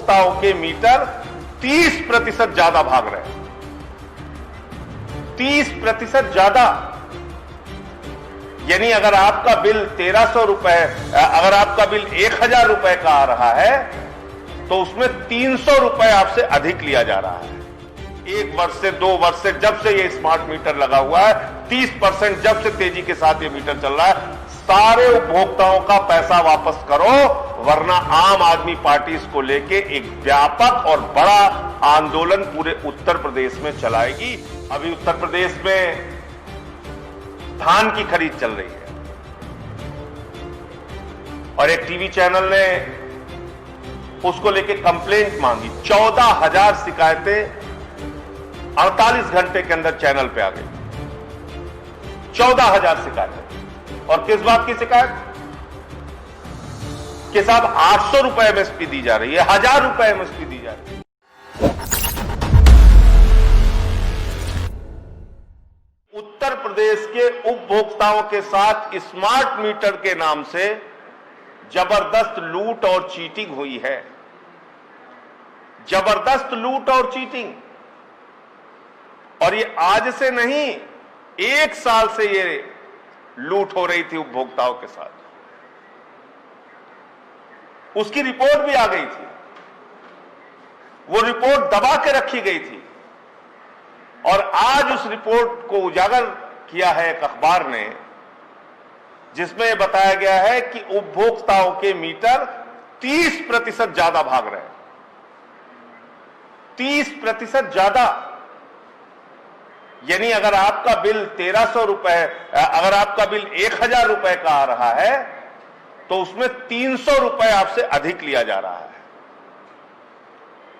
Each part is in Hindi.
उपभोक्ताओं के मीटर 30% ज्यादा भाग रहे हैं। 30% ज्यादा। यानी अगर आपका बिल 1300 रुपए, अगर आपका बिल 1000 रुपए का आ रहा है तो उसमें 300 रुपए आपसे अधिक लिया जा रहा है। 1 वर्ष से 2 वर्ष से जब से ये स्मार्ट मीटर लगा हुआ है, 30% जब से तेजी के साथ ये मीटर चल रहा है, सारे उपभोक्ताओं का पैसा वापस करो, वरना आम आदमी पार्टी इसको लेके एक व्यापक और बड़ा आंदोलन पूरे उत्तर प्रदेश में चलाएगी। अभी उत्तर प्रदेश में धान की खरीद चल रही है और एक टीवी चैनल ने उसको लेके कंप्लेंट मांगी। 14,000 शिकायतें 48 घंटे के अंदर चैनल पे आ गई। 14,000 शिकायतें। और किस बात की शिकायत? कि साहब 800 रुपए एमएसपी दी जा रही है, 1000 रुपए एमएसपी दी जा रही है। उत्तर प्रदेश के उपभोक्ताओं के साथ स्मार्ट मीटर के नाम से जबरदस्त लूट और चीटिंग हुई है। जबरदस्त लूट और चीटिंग। और ये आज से नहीं, 1 साल से ये लूट हो रही थी उपभोक्ताओं के साथ। उसकी रिपोर्ट भी आ गई थी। वो रिपोर्ट दबा के रखी गई थी और आज उस रिपोर्ट को उजागर किया है एक अखबार ने, जिसमें बताया गया है कि उपभोक्ताओं के मीटर 30% ज्यादा भाग रहे हैं। 30% ज्यादा। यानी अगर आपका बिल 1300 रुपए, अगर आपका बिल 1000 रुपए का आ रहा है तो उसमें 300 रुपए आपसे अधिक लिया जा रहा है।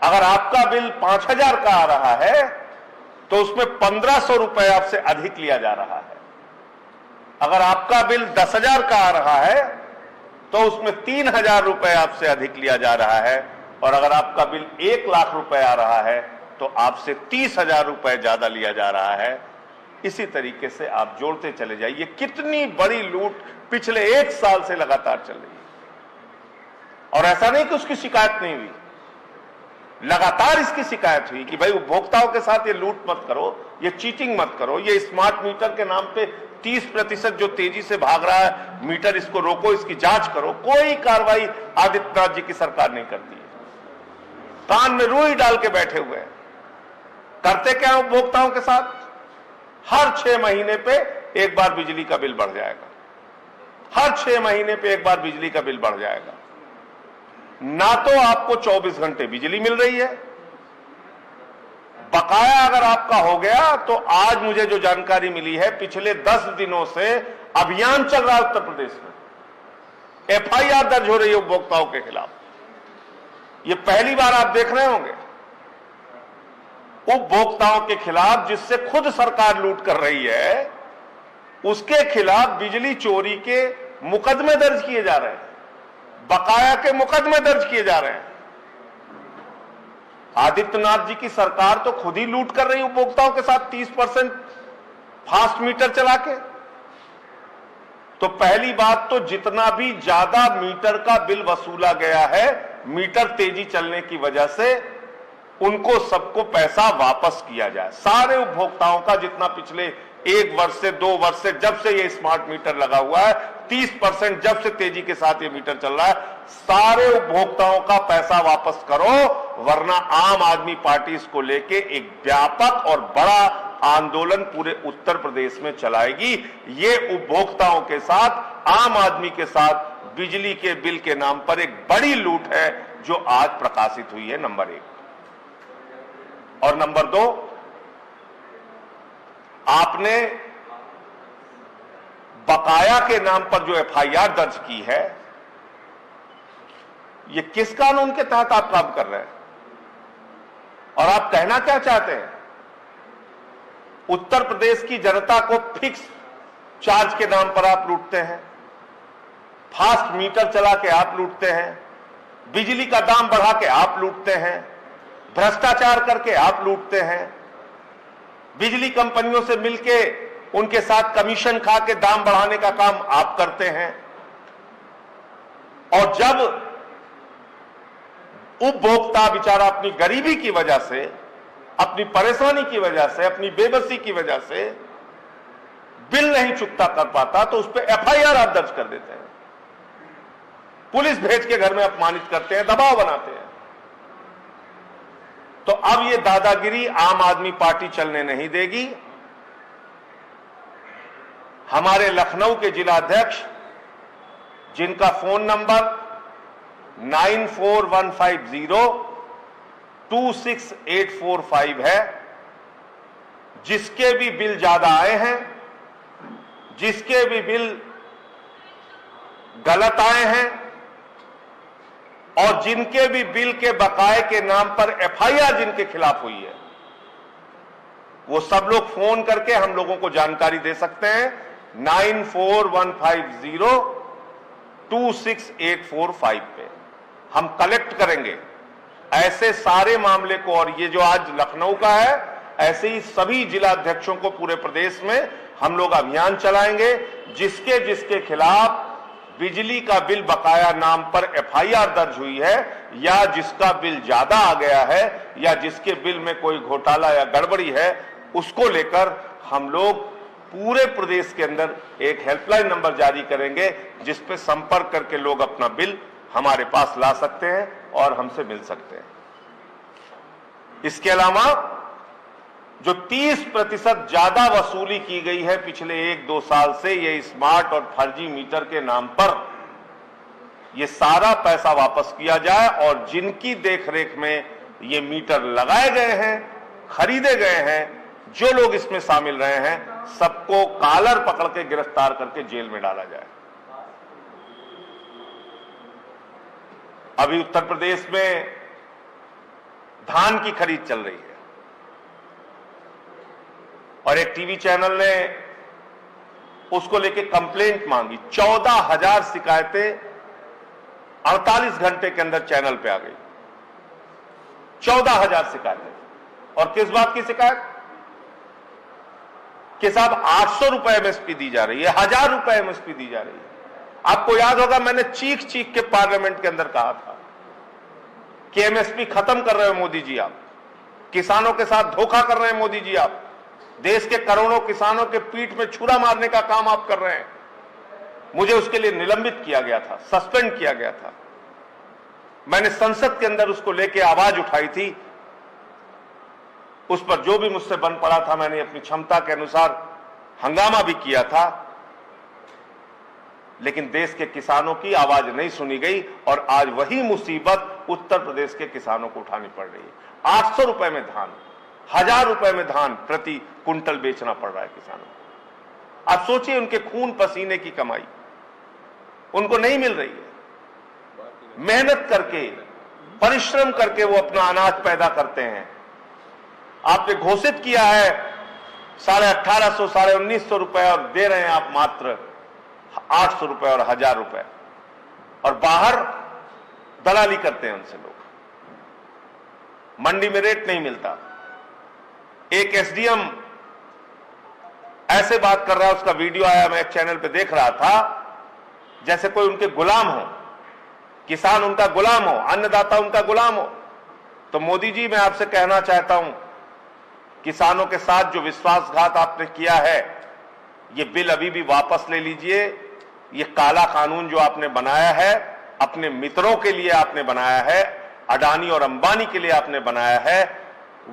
अगर आपका बिल 5000 का आ रहा है तो उसमें 1500 रुपए आपसे अधिक लिया जा रहा है। अगर आपका बिल 10,000 का आ रहा है तो उसमें 3000 रुपए आपसे अधिक लिया जा रहा है। और अगर आपका बिल 1 लाख रुपए आ रहा है तो आपसे 30,000 रुपए ज्यादा लिया जा रहा है। इसी तरीके से आप जोड़ते चले जाइए। कितनी बड़ी लूट पिछले 1 साल से लगातार चल रही है। और ऐसा नहीं कि उसकी शिकायत नहीं हुई, लगातार इसकी शिकायत हुई कि भाई उपभोक्ताओं के साथ ये लूट मत करो, ये चीटिंग मत करो, ये स्मार्ट मीटर के नाम पे 30% जो तेजी से भाग रहा है मीटर, इसको रोको, इसकी जांच करो। कोई कार्रवाई आदित्यनाथ जी की सरकार नहीं करती है। कान में रुई डाल के बैठे हुए हैं। करते क्या है उपभोक्ताओं के साथ? हर 6 महीने पे एक बार बिजली का बिल बढ़ जाएगा। हर 6 महीने पे एक बार बिजली का बिल बढ़ जाएगा। ना तो आपको 24 घंटे बिजली मिल रही है, बकाया अगर आपका हो गया तो आज मुझे जो जानकारी मिली है, पिछले 10 दिनों से अभियान चल रहा है उत्तर प्रदेश में। एफआईआर दर्ज हो रही है उपभोक्ताओं के खिलाफ। ये पहली बार आप देख रहे होंगे उपभोक्ताओं के खिलाफ, जिससे खुद सरकार लूट कर रही है, उसके खिलाफ बिजली चोरी के मुकदमे दर्ज किए जा रहे हैं, बकाया के मुकदमे दर्ज किए जा रहे हैं। आदित्यनाथ जी की सरकार तो खुद ही लूट कर रही है उपभोक्ताओं के साथ 30% फास्ट मीटर चला के। तो पहली बात तो जितना भी ज्यादा मीटर का बिल वसूला गया है मीटर तेजी चलने की वजह से, उनको सबको पैसा वापस किया जाए। सारे उपभोक्ताओं का जितना पिछले 1 वर्ष से 2 वर्ष से जब से ये स्मार्ट मीटर लगा हुआ है, 30% जब से तेजी के साथ ये मीटर चल रहा है, सारे उपभोक्ताओं का पैसा वापस करो, वरना आम आदमी पार्टी इसको लेके एक व्यापक और बड़ा आंदोलन पूरे उत्तर प्रदेश में चलाएगी। ये उपभोक्ताओं के साथ, आम आदमी के साथ बिजली के बिल के नाम पर एक बड़ी लूट है जो आज प्रकाशित हुई है, नंबर 1। और नंबर 2, आपने बकाया के नाम पर जो एफआईआर दर्ज की है, ये किस कानून के तहत आप काम कर रहे हैं? और आप कहना क्या चाहते हैं? उत्तर प्रदेश की जनता को फिक्स चार्ज के नाम पर आप लूटते हैं, फास्ट मीटर चला के आप लूटते हैं, बिजली का दाम बढ़ा के आप लूटते हैं, भ्रष्टाचार करके आप लूटते हैं, बिजली कंपनियों से मिलके उनके साथ कमीशन खा के दाम बढ़ाने का काम आप करते हैं। और जब उपभोक्ता बेचारा अपनी गरीबी की वजह से, अपनी परेशानी की वजह से, अपनी बेबसी की वजह से बिल नहीं चुकता कर पाता तो उस पर एफआईआर आप दर्ज कर देते हैं, पुलिस भेज के घर में अपमानित करते हैं, दबाव बनाते हैं। तो अब ये दादागिरी आम आदमी पार्टी चलने नहीं देगी। हमारे लखनऊ के जिलाध्यक्ष, जिनका फोन नंबर 9415026845 है, जिसके भी बिल ज्यादा आए हैं, जिसके भी बिल गलत आए हैं और जिनके भी बिल के बकाये के नाम पर एफआईआर जिनके खिलाफ हुई है, वो सब लोग फोन करके हम लोगों को जानकारी दे सकते हैं 9415026845 पे। हम कलेक्ट करेंगे ऐसे सारे मामले को, और ये जो आज लखनऊ का है, ऐसे ही सभी जिलाध्यक्षों को पूरे प्रदेश में हम लोग अभियान चलाएंगे, जिसके जिसके खिलाफ बिजली का बिल बकाया नाम पर एफआईआर दर्ज हुई है, या जिसका बिल ज्यादा आ गया है, या जिसके बिल में कोई घोटाला या गड़बड़ी है, उसको लेकर हम लोग पूरे प्रदेश के अंदर एक हेल्पलाइन नंबर जारी करेंगे, जिस पे संपर्क करके लोग अपना बिल हमारे पास ला सकते हैं और हमसे मिल सकते हैं। इसके अलावा जो 30% ज्यादा वसूली की गई है पिछले 1-2 साल से, ये स्मार्ट और फर्जी मीटर के नाम पर, ये सारा पैसा वापस किया जाए और जिनकी देखरेख में ये मीटर लगाए गए हैं, खरीदे गए हैं, जो लोग इसमें शामिल रहे हैं, सबको कॉलर पकड़ के गिरफ्तार करके जेल में डाला जाए। अभी उत्तर प्रदेश में धान की खरीद चल रही है और एक टीवी चैनल ने उसको लेके कंप्लेंट मांगी। 14,000 शिकायतें 48 घंटे के अंदर चैनल पे आ गई। 14,000 शिकायतें। और किस बात की शिकायत? कि साहब 800 रुपए एमएसपी दी जा रही है, 1000 रुपए एमएसपी दी जा रही है। आपको याद होगा मैंने चीख चीख के पार्लियामेंट के अंदर कहा था कि एमएसपी खत्म कर रहे हो मोदी जी, आप किसानों के साथ धोखा कर रहे हैं मोदी जी, आप देश के करोड़ों किसानों के पीठ में छुरा मारने का काम आप कर रहे हैं। मुझे उसके लिए निलंबित किया गया था, सस्पेंड किया गया था। मैंने संसद के अंदर उसको लेके आवाज उठाई थी। उस पर जो भी मुझसे बन पड़ा था, मैंने अपनी क्षमता के अनुसार हंगामा भी किया था, लेकिन देश के किसानों की आवाज नहीं सुनी गई और आज वही मुसीबत उत्तर प्रदेश के किसानों को उठानी पड़ रही है। 800 रुपए में धान, 1000 रुपए में धान प्रति कुंटल बेचना पड़ रहा है किसानों को। आप सोचिए, उनके खून पसीने की कमाई उनको नहीं मिल रही है। मेहनत करके, परिश्रम करके वो अपना अनाज पैदा करते हैं। आपने घोषित किया है 1850, 1950 रुपए और दे रहे हैं आप मात्र 800 रुपए और 1000 रुपए, और बाहर दलाली करते हैं उनसे लोग। मंडी में रेट नहीं मिलता। एक एसडीएम ऐसे बात कर रहा है, उसका वीडियो आया, मैं एक चैनल पे देख रहा था, जैसे कोई उनके गुलाम हो, किसान उनका गुलाम हो, अन्नदाता उनका गुलाम हो। तो मोदी जी, मैं आपसे कहना चाहता हूं, किसानों के साथ जो विश्वासघात आपने किया है, ये बिल अभी भी वापस ले लीजिए। ये काला कानून जो आपने बनाया है, अपने मित्रों के लिए आपने बनाया है, अडानी और अंबानी के लिए आपने बनाया है।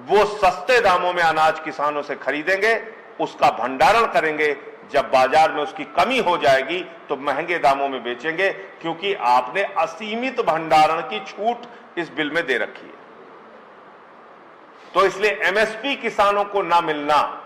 वो सस्ते दामों में अनाज किसानों से खरीदेंगे, उसका भंडारण करेंगे, जब बाजार में उसकी कमी हो जाएगी तो महंगे दामों में बेचेंगे, क्योंकि आपने असीमित भंडारण की छूट इस बिल में दे रखी है। तो इसलिए एमएसपी किसानों को ना मिलना,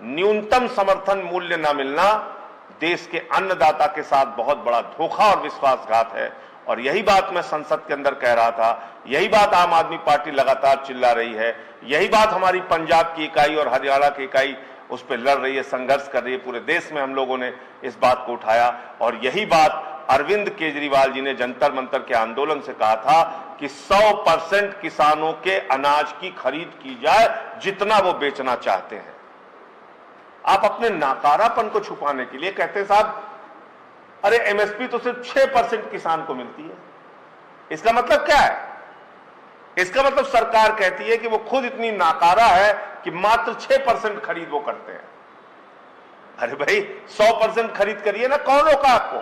न्यूनतम समर्थन मूल्य ना मिलना, देश के अन्नदाता के साथ बहुत बड़ा धोखा और विश्वासघात है। और यही बात मैं संसद के अंदर कह रहा था, यही बात आम आदमी पार्टी लगातार चिल्ला रही है, यही बात हमारी पंजाब की इकाई और हरियाणा की इकाई उस पर लड़ रही है, संघर्ष कर रही है। पूरे देश में हम लोगों ने इस बात को उठाया और यही बात अरविंद केजरीवाल जी ने जंतर मंतर के आंदोलन से कहा था कि 100% किसानों के अनाज की खरीद की जाए, जितना वो बेचना चाहते हैं। आप अपने नाकारापन को छुपाने के लिए कहते हैं साहब, अरे एमएसपी तो सिर्फ 6% किसान को मिलती है। इसका मतलब क्या है? इसका मतलब सरकार कहती है कि वो खुद इतनी नाकारा है कि मात्र 6% खरीद वो करते हैं। अरे भाई 100% खरीद करिए ना, कौन रोका आपको?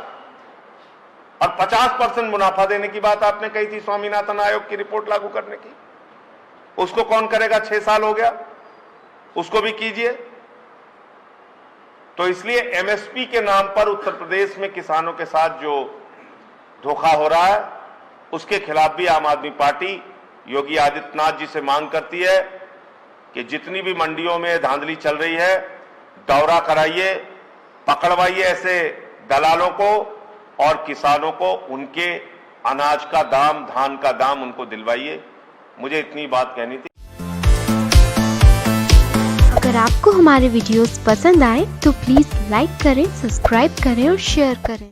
और 50% मुनाफा देने की बात आपने कही थी स्वामीनाथन आयोग की रिपोर्ट लागू करने की, उसको कौन करेगा? 6 साल हो गया, उसको भी कीजिए। तो इसलिए एमएसपी के नाम पर उत्तर प्रदेश में किसानों के साथ जो धोखा हो रहा है, उसके खिलाफ भी आम आदमी पार्टी योगी आदित्यनाथ जी से मांग करती है कि जितनी भी मंडियों में धांधली चल रही है, दौरा कराइए, पकड़वाइए ऐसे दलालों को और किसानों को उनके अनाज का दाम, धान का दाम उनको दिलवाइए। मुझे इतनी बात कहनी थी। अगर आपको हमारे वीडियोस पसंद आए तो प्लीज लाइक करें, सब्सक्राइब करें और शेयर करें।